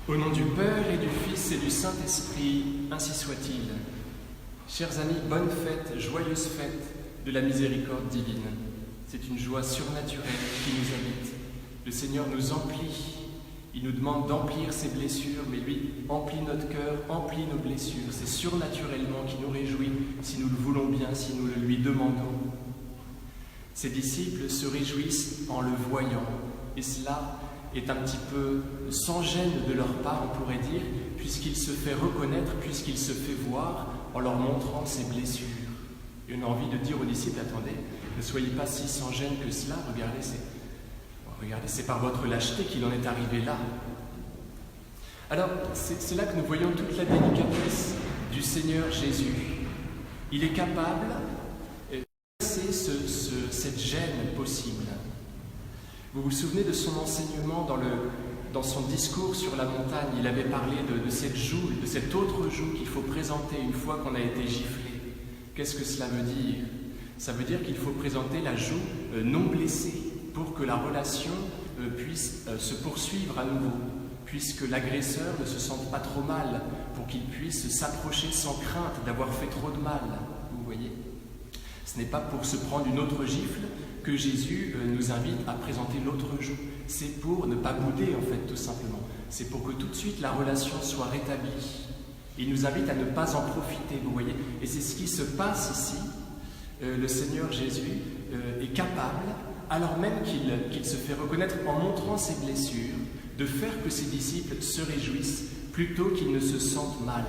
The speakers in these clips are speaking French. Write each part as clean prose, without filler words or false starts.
Au nom du Père et du Fils et du Saint-Esprit, ainsi soit-il. Chers amis, bonne fête, joyeuse fête de la miséricorde divine. C'est une joie surnaturelle qui nous habite. Le Seigneur nous emplit. Il nous demande d'emplir ses blessures, mais lui emplit notre cœur, emplit nos blessures. C'est surnaturellement qui nous réjouit, si nous le voulons bien, si nous le lui demandons. Ses disciples se réjouissent en le voyant, et cela est un petit peu sans gêne de leur part, on pourrait dire, puisqu'il se fait reconnaître, puisqu'il se fait voir en leur montrant ses blessures. Et on a envie de dire aux disciples, attendez, ne soyez pas si sans gêne que cela, regardez, c'est par votre lâcheté qu'il en est arrivé là. Alors, c'est là que nous voyons toute la délicatesse du Seigneur Jésus. Il est capable de passer cette gêne possible. Vous vous souvenez de son enseignement dans son discours sur la montagne. Il avait parlé de cette joue, de cette autre joue qu'il faut présenter une fois qu'on a été giflé. Qu'est-ce que cela veut dire? Ça veut dire qu'il faut présenter la joue non blessée pour que la relation puisse se poursuivre à nouveau, puisque l'agresseur ne se sente pas trop mal, pour qu'il puisse s'approcher sans crainte d'avoir fait trop de mal. Vous voyez? Ce n'est pas pour se prendre une autre gifle que Jésus nous invite à présenter l'autre joue. C'est pour ne pas bouder, en fait, tout simplement. C'est pour que tout de suite la relation soit rétablie. Il nous invite à ne pas en profiter, vous voyez. Et c'est ce qui se passe ici. Le Seigneur Jésus est capable, alors même qu'il se fait reconnaître en montrant ses blessures, de faire que ses disciples se réjouissent plutôt qu'ils ne se sentent mal.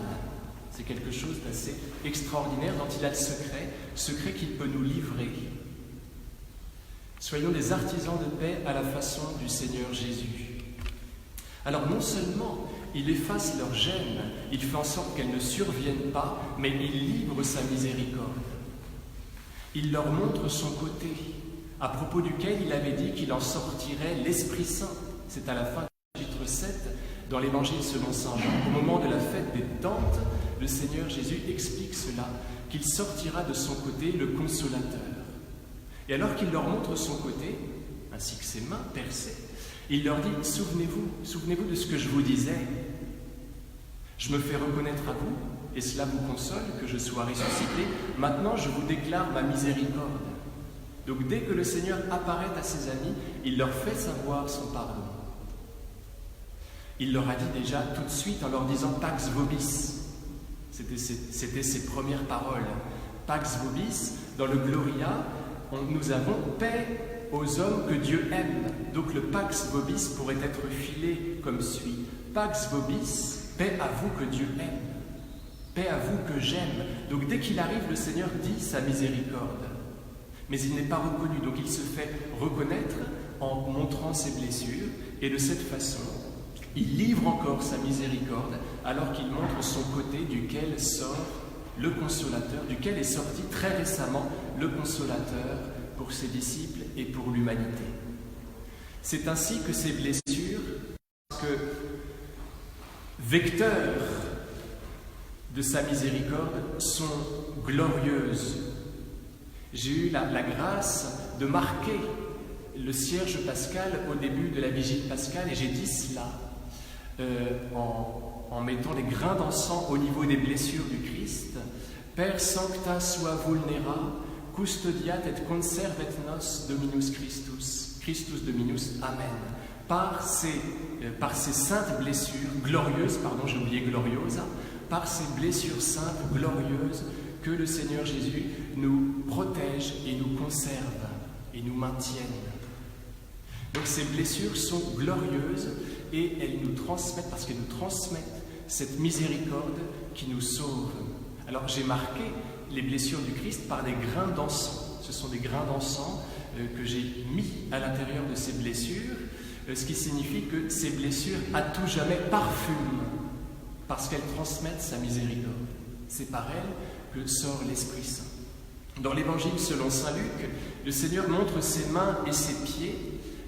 C'est quelque chose d'assez extraordinaire dont il a le secret qu'il peut nous livrer. Soyons des artisans de paix à la façon du Seigneur Jésus. Alors non seulement il efface leur gêne, il fait en sorte qu'elle ne survienne pas, mais il livre sa miséricorde. Il leur montre son côté, à propos duquel il avait dit qu'il en sortirait l'Esprit Saint. C'est à la fin du chapitre 7, dans l'Évangile selon saint Jean. Au moment de la fête des Tentes, le Seigneur Jésus explique cela, qu'il sortira de son côté le Consolateur. Et alors qu'il leur montre son côté, ainsi que ses mains percées, il leur dit, souvenez-vous de ce que je vous disais. Je me fais reconnaître à vous, et cela vous console que je sois ressuscité. Maintenant, je vous déclare ma miséricorde. Donc dès que le Seigneur apparaît à ses amis, il leur fait savoir son pardon. Il leur a dit déjà tout de suite en leur disant « Pax vobis ». C'était ses premières paroles. « Pax vobis », dans le Gloria, nous avons « paix aux hommes que Dieu aime ». Donc le « Pax vobis » pourrait être filé comme suit. « Pax vobis », paix à vous que Dieu aime. Paix à vous que j'aime. Donc dès qu'il arrive, le Seigneur dit sa miséricorde. Mais il n'est pas reconnu, donc il se fait reconnaître en montrant ses blessures, et de cette façon, il livre encore sa miséricorde, alors qu'il montre son côté duquel sort le Consolateur, duquel est sorti très récemment le Consolateur pour ses disciples et pour l'humanité. C'est ainsi que ces blessures, parce que vecteurs de sa miséricorde, sont glorieuses. J'ai eu la grâce de marquer le cierge pascal au début de la vigile pascale, et j'ai dit cela en mettant les grains d'encens au niveau des blessures du Christ. Per sancta sua vulnera, custodiat et conservet nos Dominus Christus. Christus Dominus, Amen. Par ces saintes blessures, glorieuses, pardon, j'ai oublié gloriosa, par ces blessures saintes, glorieuses, que le Seigneur Jésus nous protège et nous conserve et nous maintienne. Donc ces blessures sont glorieuses et elles nous transmettent, parce qu'elles nous transmettent cette miséricorde qui nous sauve. Alors j'ai marqué les blessures du Christ par des grains d'encens. Ce sont des grains d'encens que j'ai mis à l'intérieur de ces blessures, ce qui signifie que ces blessures à tout jamais parfument, parce qu'elles transmettent sa miséricorde. C'est par elles que sort l'Esprit Saint. Dans l'Évangile selon saint Luc, le Seigneur montre ses mains et ses pieds.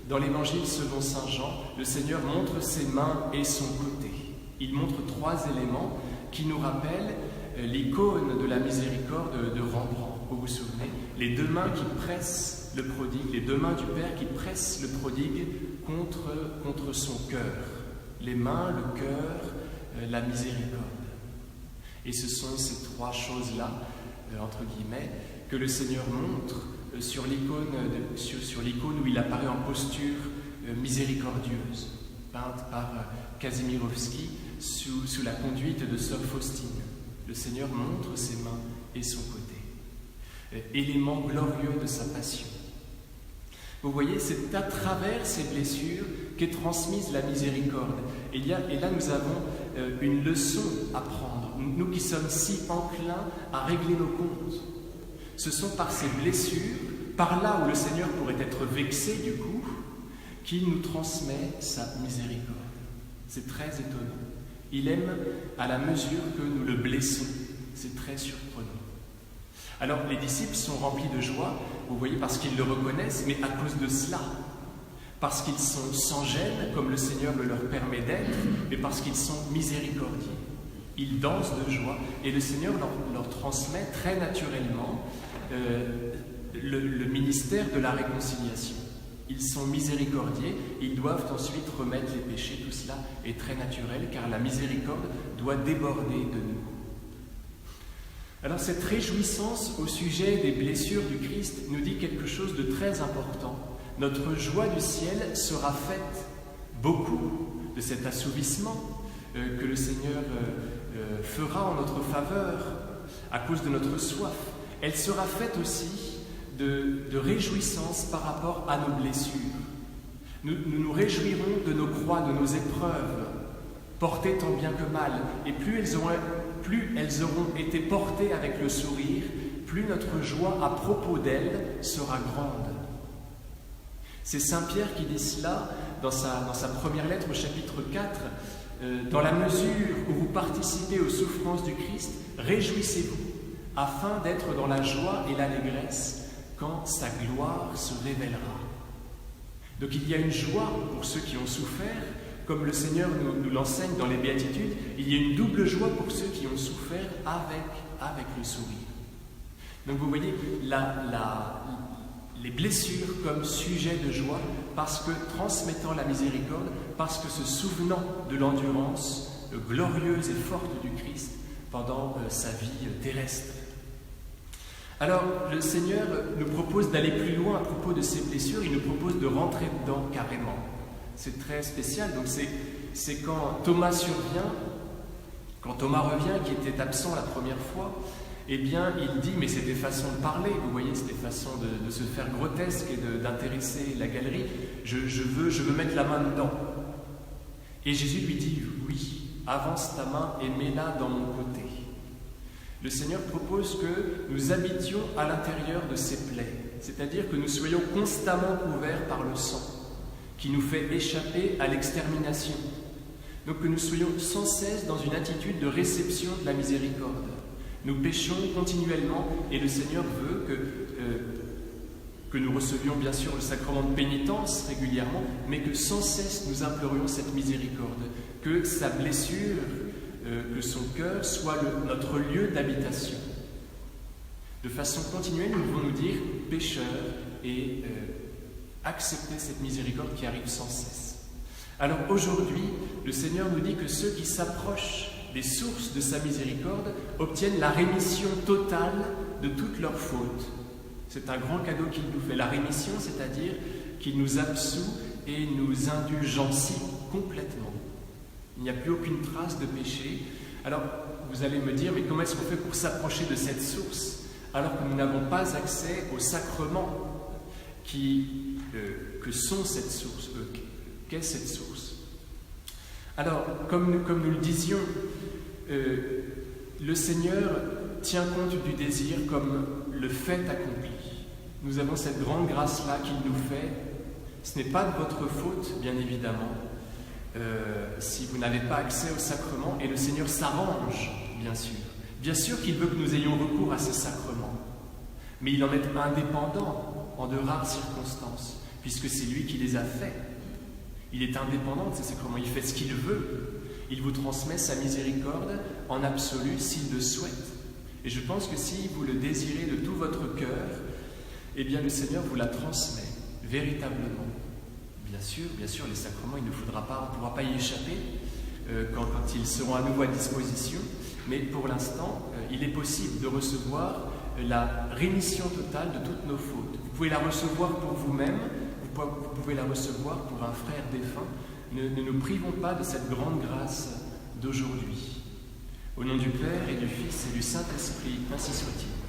Dans l'Évangile selon saint Jean, le Seigneur montre ses mains et son côté. Il montre trois éléments qui nous rappellent l'icône de la miséricorde de Rembrandt. Vous vous souvenez? Les deux mains qui pressent le prodigue, les deux mains du Père qui pressent le prodigue contre son cœur. les mains, le cœur, la miséricorde. Et ce sont ces trois choses-là, entre guillemets, que le Seigneur montre sur l'icône où il apparaît en posture miséricordieuse, peinte par Kazimierowski sous la conduite de sœur Faustine. Le Seigneur montre ses mains et son côté, élément glorieux de sa passion. Vous voyez, c'est à travers ces blessures qu'est transmise la miséricorde. Et là, nous avons une leçon à prendre. Nous qui sommes si enclins à régler nos comptes. Ce sont par ces blessures, par là où le Seigneur pourrait être vexé du coup, qu'il nous transmet sa miséricorde. C'est très étonnant. Il aime à la mesure que nous le blessons. C'est très surprenant. Alors, les disciples sont remplis de joie, vous voyez, parce qu'ils le reconnaissent, mais à cause de cela. Parce qu'ils sont sans gêne, comme le Seigneur le leur permet d'être, mais parce qu'ils sont miséricordieux. Ils dansent de joie, et le Seigneur leur transmet très naturellement le ministère de la réconciliation. Ils sont miséricordieux, ils doivent ensuite remettre les péchés, tout cela est très naturel, car la miséricorde doit déborder de nous. Alors cette réjouissance au sujet des blessures du Christ nous dit quelque chose de très important. Notre joie du ciel sera faite, beaucoup de cet assouvissement que le Seigneur fera en notre faveur à cause de notre soif. Elle sera faite aussi de réjouissance par rapport à nos blessures. Nous nous réjouirons de nos croix, de nos épreuves, portées tant bien que mal, et plus elles auront été portées avec le sourire, plus notre joie à propos d'elles sera grande. C'est Saint Pierre qui dit cela dans sa première lettre au chapitre 4. Dans la mesure où vous participez aux souffrances du Christ, réjouissez-vous, afin d'être dans la joie et l'allégresse quand sa gloire se révélera. Donc il y a une joie pour ceux qui ont souffert, comme le Seigneur nous l'enseigne dans les Béatitudes, il y a une double joie pour ceux qui ont souffert avec le sourire. Donc vous voyez les blessures comme sujet de joie, parce que transmettant la miséricorde, parce que se souvenant de l'endurance glorieuse et forte du Christ pendant sa vie terrestre. Alors, le Seigneur nous propose d'aller plus loin à propos de ces blessures, il nous propose de rentrer dedans carrément. C'est très spécial, donc c'est quand Thomas survient, quand Thomas revient, qui était absent la première fois, eh bien, il dit, mais c'est des façons de parler, vous voyez, c'est des façons de se faire grotesque et d'intéresser la galerie. Je veux mettre la main dedans. Et Jésus lui dit, oui, avance ta main et mets-la dans mon côté. Le Seigneur propose que nous habitions à l'intérieur de ses plaies, c'est-à-dire que nous soyons constamment couverts par le sang, qui nous fait échapper à l'extermination. Donc que nous soyons sans cesse dans une attitude de réception de la miséricorde. Nous péchons continuellement et le Seigneur veut que nous recevions bien sûr le sacrement de pénitence régulièrement, mais que sans cesse nous implorions cette miséricorde, que sa blessure, que son cœur soit notre lieu d'habitation. De façon continuelle, nous devons nous dire pécheurs et accepter cette miséricorde qui arrive sans cesse. Alors aujourd'hui, le Seigneur nous dit que ceux qui s'approchent des sources de sa miséricorde obtiennent la rémission totale de toutes leurs fautes. C'est un grand cadeau qu'il nous fait. La rémission, c'est-à-dire qu'il nous absout et nous indulgencie complètement. Il n'y a plus aucune trace de péché. Alors, vous allez me dire, mais comment est-ce qu'on fait pour s'approcher de cette source alors que nous n'avons pas accès aux sacrements que sont cette source, qu'est cette source? Alors, comme nous le disions, le Seigneur tient compte du désir comme le fait accompli. Nous avons cette grande grâce-là qu'il nous fait. Ce n'est pas de votre faute, bien évidemment, si vous n'avez pas accès au sacrement, et le Seigneur s'arrange, bien sûr. Bien sûr qu'il veut que nous ayons recours à ces sacrements, mais il en est indépendant en de rares circonstances, puisque c'est lui qui les a faits. Il est indépendant de ces sacrements, il fait ce qu'il veut. Il vous transmet sa miséricorde en absolu s'il le souhaite. Et je pense que si vous le désirez de tout votre cœur, eh bien le Seigneur vous la transmet véritablement, Bien sûr, les sacrements, on ne pourra pas y échapper quand ils seront à nouveau à disposition, mais pour l'instant, il est possible de recevoir la rémission totale de toutes nos fautes. Vous pouvez la recevoir pour vous-même, vous pouvez la recevoir pour un frère défunt. Ne nous privons pas de cette grande grâce d'aujourd'hui. Au nom du Père et du Fils et du Saint-Esprit, ainsi soit-il.